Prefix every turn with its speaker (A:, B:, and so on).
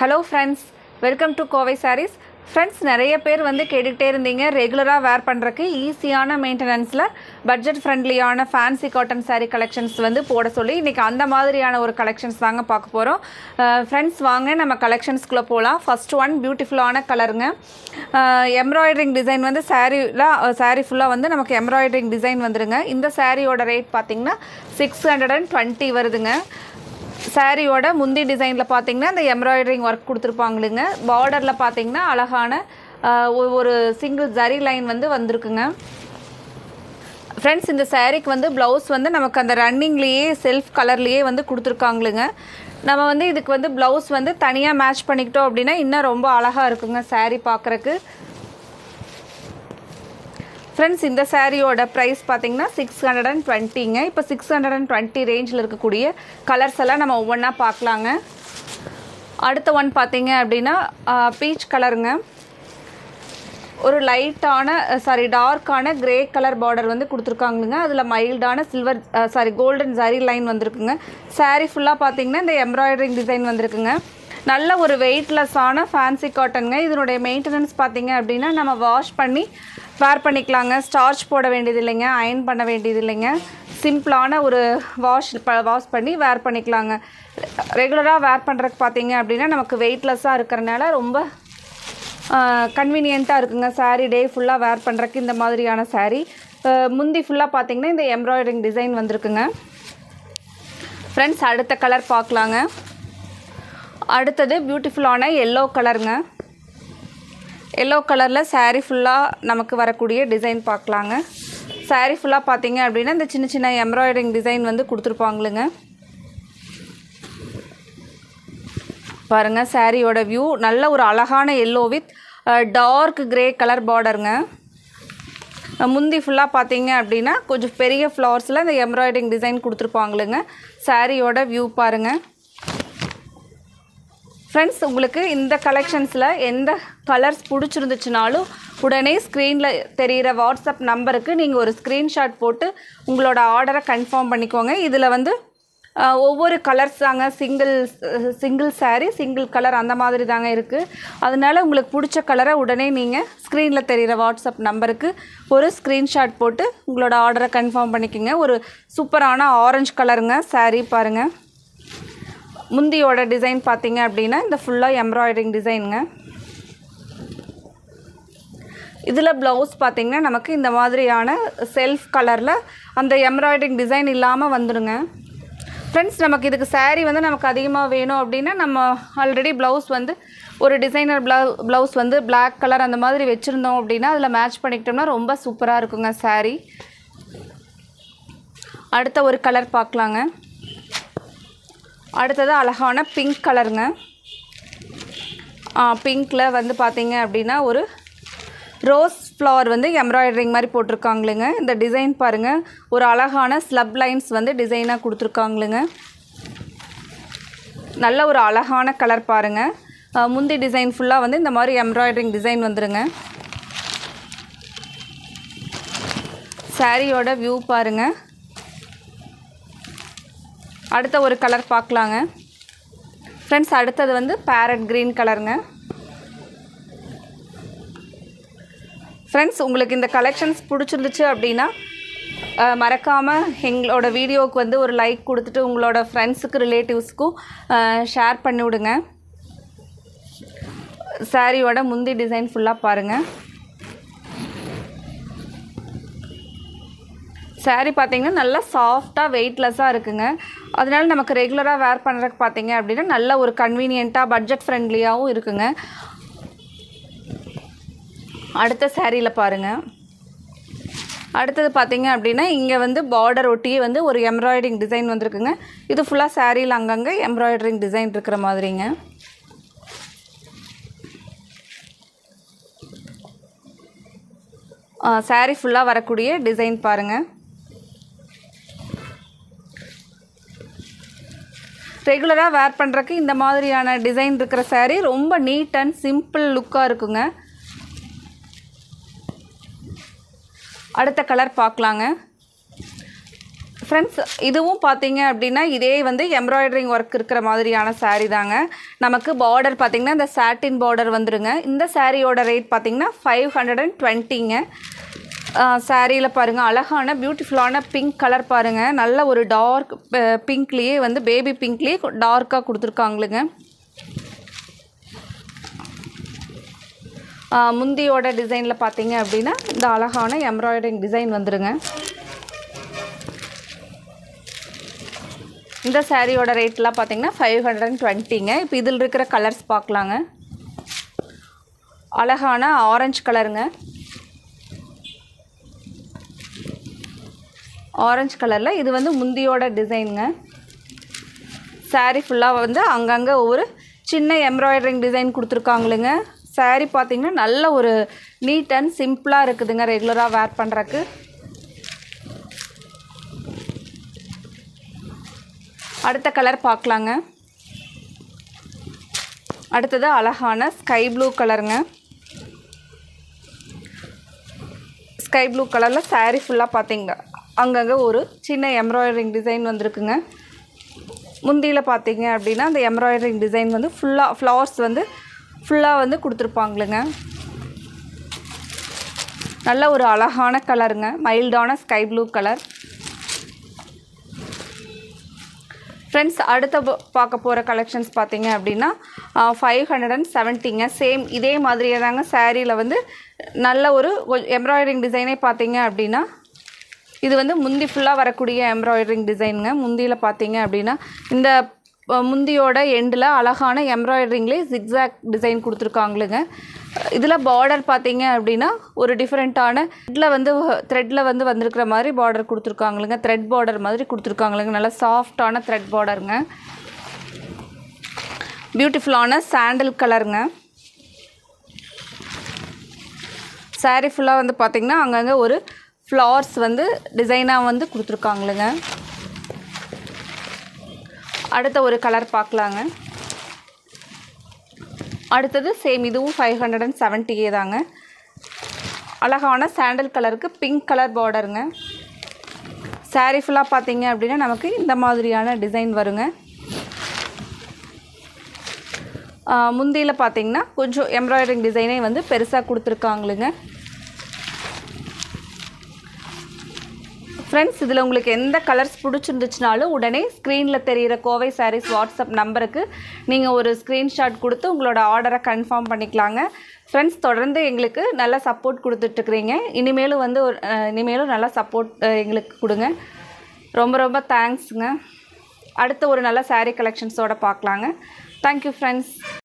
A: Hello friends, welcome to Kovai sarees. Friends, நிறைய பேர் வந்து கேட்டுக்கிட்டே இருந்தீங்க ரெகுலராக வேர் பண்ணுறக்கு ஈஸியான மெயின்டெனன்ஸில் பட்ஜெட் ஃப்ரெண்ட்லியான ஃபேன்சி காட்டன் சாரீ கலெக்ஷன்ஸ் வந்து போட சொல்லி இன்றைக்கி அந்த மாதிரியான ஒரு கலெக்ஷன்ஸ் தாங்க பார்க்க போகிறோம். ஃப்ரெண்ட்ஸ், வாங்க நம்ம கலெக்ஷன்ஸ்குள்ளே போகலாம். ஃபர்ஸ்ட் ஒன் பியூட்டிஃபுல்லான கலருங்க. எம்ப்ராய்டரிங் டிசைன் வந்து சாரீ ஃபுல்லாக வந்து நமக்கு எம்ப்ராய்டரிங் டிசைன் வந்துடுங்க. இந்த சாரியோட ரேட் பார்த்திங்கன்னா 620 வருதுங்க. சாரியோட முந்தி டிசைனில் பார்த்தீங்கன்னா இந்த எம்ப்ராய்டரிங் ஒர்க் கொடுத்துருப்பாங்களுங்க. பார்டரில் பார்த்தீங்கன்னா அழகான ஒரு சிங்கிள் ஜரி லைன் வந்து வந்திருக்குங்க. ஃப்ரெண்ட்ஸ், இந்த சாரீக்கு வந்து ப்ளவுஸ் வந்து நமக்கு அந்த ரன்னிங்லேயே செல்ஃப் கலர்லேயே வந்து கொடுத்துருக்காங்களுங்க. நம்ம வந்து இதுக்கு வந்து ப்ளவுஸ் வந்து தனியாக மேட்ச் பண்ணிக்கிட்டோம் அப்படின்னா இன்னும் ரொம்ப அழகாக இருக்குங்க சாரீ பார்க்குறக்கு. ஃப்ரெண்ட்ஸ், இந்த சாரியோட ப்ரைஸ் பார்த்தீங்கன்னா 620ங்க. இப்போ 620 ரேஞ்சில் இருக்கக்கூடிய கலர்ஸ் எல்லாம் நம்ம ஒவ்வொன்றா பார்க்கலாங்க. அடுத்த ஒன் பார்த்தீங்க அப்படின்னா பீச் கலருங்க. ஒரு டார்க்கான கிரே கலர் பார்டர் வந்து கொடுத்துருக்காங்களுங்க. அதில் மைல்டான கோல்டன் ஜரி லைன் வந்திருக்குங்க. சாரீ ஃபுல்லாக பார்த்தீங்கன்னா இந்த எம்ப்ராய்டரிங் டிசைன் வந்திருக்குங்க. நல்ல ஒரு வெயிட்லெஸ்ஸான ஃபேன்சி காட்டனுங்க. இதனுடைய மெயின்டெனன்ஸ் பார்த்தீங்க அப்படின்னா நம்ம வாஷ் பண்ணி வேர் பண்ணிக்கலாங்க. ஸ்டார்ச் போட வேண்டியது இல்லைங்க, அயன் பண்ண வேண்டியது இல்லைங்க. சிம்பிளான ஒரு வாஷ் பண்ணி வேர் பண்ணிக்கலாங்க. ரெகுலராக வேர் பண்ணுறதுக்கு பார்த்தீங்க அப்படின்னா நமக்கு வெயிட்லெஸ்ஸாக இருக்கிறனால ரொம்ப கன்வீனியண்ட்டாக இருக்குங்க. சாரீ டே ஃபுல்லாக வேர் பண்ணுறதுக்கு இந்த மாதிரியான சாரீ. முந்தி ஃபுல்லாக பார்த்தீங்கன்னா இந்த எம்ப்ராய்டரிங் டிசைன் வந்திருக்குங்க. ஃப்ரெண்ட்ஸ், அடுத்த கலர் பார்க்கலாங்க. அடுத்தது பியூட்டிஃபுல்லான எல்லோ கலருங்க. எல்லோ கலரில் சாரீ ஃபுல்லாக நமக்கு வரக்கூடிய டிசைன் பார்க்கலாங்க. சாரீ ஃபுல்லாக பார்த்தீங்க அப்படின்னா இந்த சின்ன சின்ன எம்ப்ராய்டரிங் டிசைன் வந்து கொடுத்துருப்பாங்களுங்க. பாருங்கள், சாரியோட வியூ நல்ல ஒரு அழகான yellow with dark grey colour பார்டருங்க. முந்தி ஃபுல்லாக பார்த்தீங்க அப்படின்னா கொஞ்சம் பெரிய ஃப்ளவர்ஸில் இந்த எம்ப்ராய்டரிங் டிசைன் கொடுத்துருப்பாங்களுங்க. சாரியோட வியூ பாருங்கள். ஃப்ரெண்ட்ஸ், உங்களுக்கு இந்த கலெக்ஷன்ஸில் எந்த கலர்ஸ் பிடிச்சிருந்துச்சுனாலும் உடனே ஸ்க்ரீனில் தெரிகிற வாட்ஸ்அப் நம்பருக்கு நீங்கள் ஒரு ஸ்க்ரீன்ஷாட் போட்டு உங்களோட ஆர்டரை கன்ஃபார்ம் பண்ணிக்கோங்க. இதில் வந்து ஒவ்வொரு கலர்ஸ் தாங்க, சிங்கிள் சாரீ சிங்கிள் கலர் அந்த மாதிரி தாங்க இருக்குது. அதனால் உங்களுக்கு பிடிச்ச கலரை உடனே நீங்கள் ஸ்க்ரீனில் தெரிகிற வாட்ஸ்அப் நம்பருக்கு ஒரு ஸ்க்ரீன்ஷாட் போட்டு உங்களோட ஆர்டரை கன்ஃபார்ம் பண்ணிக்கோங்க. ஒரு சூப்பரான ஆரஞ்சு கலருங்க சாரீ பாருங்கள். முந்தியோட டிசைன் பார்த்தீங்க அப்படின்னா இந்த ஃபுல்லாக எம்ப்ராய்டரிங் டிசைனுங்க. இதில் ப்ளவுஸ் பார்த்திங்கன்னா நமக்கு இந்த மாதிரியான செல்ஃப் கலரில் அந்த எம்ப்ராய்டரிங் டிசைன் இல்லாமல் வந்துடுங்க. ஃப்ரெண்ட்ஸ், நமக்கு இதுக்கு சாரீ வந்து நமக்கு அதிகமாக வேணும் அப்படின்னா நம்ம ஆல்ரெடி ப்ளவுஸ் வந்து ஒரு டிசைனர் ப்ளவுஸ் வந்து பிளாக் கலர் அந்த மாதிரி வச்சுருந்தோம் அப்படின்னா அதில் மேட்ச் பண்ணிக்கிட்டோம்னா ரொம்ப சூப்பராக இருக்குங்க சாரீ. அடுத்த ஒரு கலர் பார்க்கலாங்க. அடுத்தது அழகான பிங்க் கலருங்க. பிங்க்கில் வந்து பார்த்தீங்க அப்படின்னா ஒரு ரோஸ் ஃப்ளவர் வந்து எம்ப்ராய்டரிங் மாதிரி போட்டிருக்காங்களுங்க. இந்த டிசைன் பாருங்கள், ஒரு அழகான ஸ்லப் லைன்ஸ் வந்து டிசைனாக கொடுத்துருக்காங்களுங்க. நல்ல ஒரு அழகான கலர் பாருங்கள். முந்தி டிசைன் ஃபுல்லாக வந்து இந்த மாதிரி எம்ப்ராய்டரிங் டிசைன் வந்துடுங்க. சாரியோட வியூ பாருங்கள். அடுத்த ஒரு கலர் பார்க்கலாங்க. ஃப்ரெண்ட்ஸ், அடுத்தது வந்து பேரட் க்ரீன் கலருங்க. ஃப்ரெண்ட்ஸ், உங்களுக்கு இந்த கலெக்ஷன்ஸ் பிடிச்சிருந்துச்சு அப்படின்னா மறக்காமல் எங்களோட வீடியோவுக்கு வந்து ஒரு லைக் கொடுத்துட்டு உங்களோட ஃப்ரெண்ட்ஸுக்கு ரிலேட்டிவ்ஸ்க்கும் ஷேர் பண்ணி விடுங்க. சாரியோட முந்தி டிசைன் ஃபுல்லாக பாருங்கள். சாரீ பார்த்திங்கன்னா நல்லா சாஃப்டாக வெயிட்லெஸ்ஸாக இருக்குங்க. அதனால நமக்கு ரெகுலராக வேர் பண்ணுறதுக்கு பார்த்தீங்க அப்படின்னா நல்ல ஒரு கன்வீனியண்ட்டாக பட்ஜெட் ஃப்ரெண்ட்லியாகவும் இருக்குங்க. அடுத்த சாரியில் பாருங்கள். அடுத்தது பார்த்தீங்க அப்படின்னா இங்கே வந்து பார்டர் ஒட்டியே வந்து ஒரு எம்ப்ராய்டரிங் டிசைன் வந்துருக்குங்க. இது ஃபுல்லாக சாரியில் அங்கங்கே எம்ப்ராய்டரிங் டிசைன் இருக்கிற மாதிரிங்க. சாரீ ஃபுல்லாக வரக்கூடிய டிசைன் பாருங்கள். ரெகுலராக வேர் பண்ணுறக்கு இந்த மாதிரியான டிசைன் இருக்கிற சாரீ ரொம்ப நீட் அண்ட் சிம்பிள் லுக்காக இருக்குங்க. அடுத்த கலர் பார்க்கலாங்க. ஃப்ரெண்ட்ஸ் இதுவும் பார்த்தீங்க அப்படின்னா இதே வந்து எம்ப்ராய்டரிங் ஒர்க் இருக்கிற மாதிரியான saree தாங்க. நமக்கு பார்டர் பார்த்தீங்கன்னா இந்த சாட்டின் பார்டர் வந்துடுங்க. இந்த சாரியோட ரேட் பார்த்தீங்கன்னா 520ங்க. சாரியில் பாருங்கள் அழகான பியூட்டிஃபுல்லான பிங்க் கலர் பாருங்கள். நல்ல ஒரு டார்க் பிங்க்லேயே வந்து பேபி பிங்க்லேயே டார்க்காக கொடுத்துருக்காங்களுங்க. முந்தியோட டிசைனில் பார்த்தீங்க அப்படின்னா இந்த அழகான எம்ப்ராய்டரிங் டிசைன் வந்துடுங்க. இந்த சாரியோட ரேட்லாம் பார்த்தீங்கன்னா 520ங்க. இப்போ இதில் இருக்கிற கலர்ஸ் பார்க்கலாங்க. அழகான ஆரஞ்சு கலருங்க. ஆரஞ்சு கலரில் இது வந்து முந்தியோட டிசைனுங்க. சாரீ ஃபுல்லாக வந்து அங்கங்கே ஒரு சின்ன எம்ப்ராய்டரிங் டிசைன் கொடுத்துருக்காங்களுங்க. சாரீ பார்த்திங்கன்னா நல்ல ஒரு நீட் அண்ட் சிம்பிளாக இருக்குதுங்க ரெகுலராக வேர் பண்ணுறக்கு. அடுத்த கலர் பார்க்கலாங்க. அடுத்தது அழகான ஸ்கை ப்ளூ கலருங்க. ஸ்கை ப்ளூ கலரில் சாரீ ஃபுல்லாக பார்த்தீங்க அங்கங்கே ஒரு சின்ன எம்ப்ராய்டரிங் டிசைன் வந்திருக்குங்க. முந்தியில் பார்த்தீங்க அப்படின்னா அந்த எம்ப்ராய்டரிங் டிசைன் வந்து ஃபுல்லாக ஃப்ளவர்ஸ் வந்து ஃபுல்லாக வந்து கொடுத்துருப்பாங்களுங்க. நல்ல ஒரு அழகான கலருங்க. மைல்டான ஸ்கை ப்ளூ கலர். ஃப்ரெண்ட்ஸ் அடுத்த பார்க்க போகிற கலெக்ஷன்ஸ் பார்த்தீங்க அப்படின்னா 570ங்க. சேம் இதே மாதிரியே தாங்க. சாரியில் வந்து நல்ல ஒரு எம்ப்ராய்டரிங் டிசைனே பார்த்தீங்க அப்படின்னா இது வந்து முந்தி ஃபுல்லாக வரக்கூடிய எம்ப்ராய்டரிங் டிசைனுங்க. முந்தியில் பார்த்தீங்க அப்படின்னா இந்த முந்தியோட எண்டில் அழகான எம்ப்ராய்டரிங்லேயே ஜிக்ஸாக் டிசைன் கொடுத்துருக்காங்களுங்க. இதில் பார்டர் பார்த்தீங்க அப்படின்னா ஒரு டிஃப்ரெண்ட்டான த்ரெட்டில் வந்து வந்திருக்கிற மாதிரி பார்டர் கொடுத்துருக்காங்களுங்க. த்ரெட் பார்டர் மாதிரி கொடுத்துருக்காங்களுங்க. நல்லா சாஃப்டான த்ரெட் பார்டருங்க. பியூட்டிஃபுல்லான சாண்டில் கலருங்க. சாரீ ஃபுல்லாக வந்து பார்த்திங்கன்னா அங்கங்கே ஒரு ஃப்ளவர்ஸ் வந்து டிசைனாக வந்து கொடுத்துருக்காங்களுங்க. அடுத்த ஒரு கலர் பார்க்கலாங்க. அடுத்தது சேம் இதுவும் 570 தாங்க. அழகான சாண்டல் கலருக்கு பிங்க் கலர் பார்டருங்க. சாரீ ஃபுல்லாக பார்த்தீங்க அப்படின்னா நமக்கு இந்த மாதிரியான டிசைன் வருங்க. முந்தியில் பார்த்தீங்கன்னா கொஞ்சம் எம்ப்ராய்டரிங் டிசைனே வந்து பெருசாக கொடுத்துருக்காங்களுங்க. ஃப்ரெண்ட்ஸ் இதில் உங்களுக்கு எந்த கலர்ஸ் பிடிச்சிருந்துச்சுனாலும் உடனே ஸ்க்ரீனில் தெரிகிற கோவை சாரீஸ் வாட்ஸ்அப் நம்பருக்கு நீங்கள் ஒரு ஸ்க்ரீன்ஷாட் கொடுத்து உங்களோட ஆர்டரை கன்ஃபார்ம் பண்ணிக்கலாங்க. ஃப்ரெண்ட்ஸ் தொடர்ந்து எங்களுக்கு நல்ல சப்போர்ட் கொடுத்துட்ருக்குறீங்க. இனிமேலும் நல்லா சப்போர்ட் எங்களுக்கு கொடுங்க. ரொம்ப ரொம்ப தேங்க்ஸுங்க. அடுத்த ஒரு நல்ல சாரீ கலெக்ஷன்ஸோடு பார்க்கலாங்க. Thank you friends.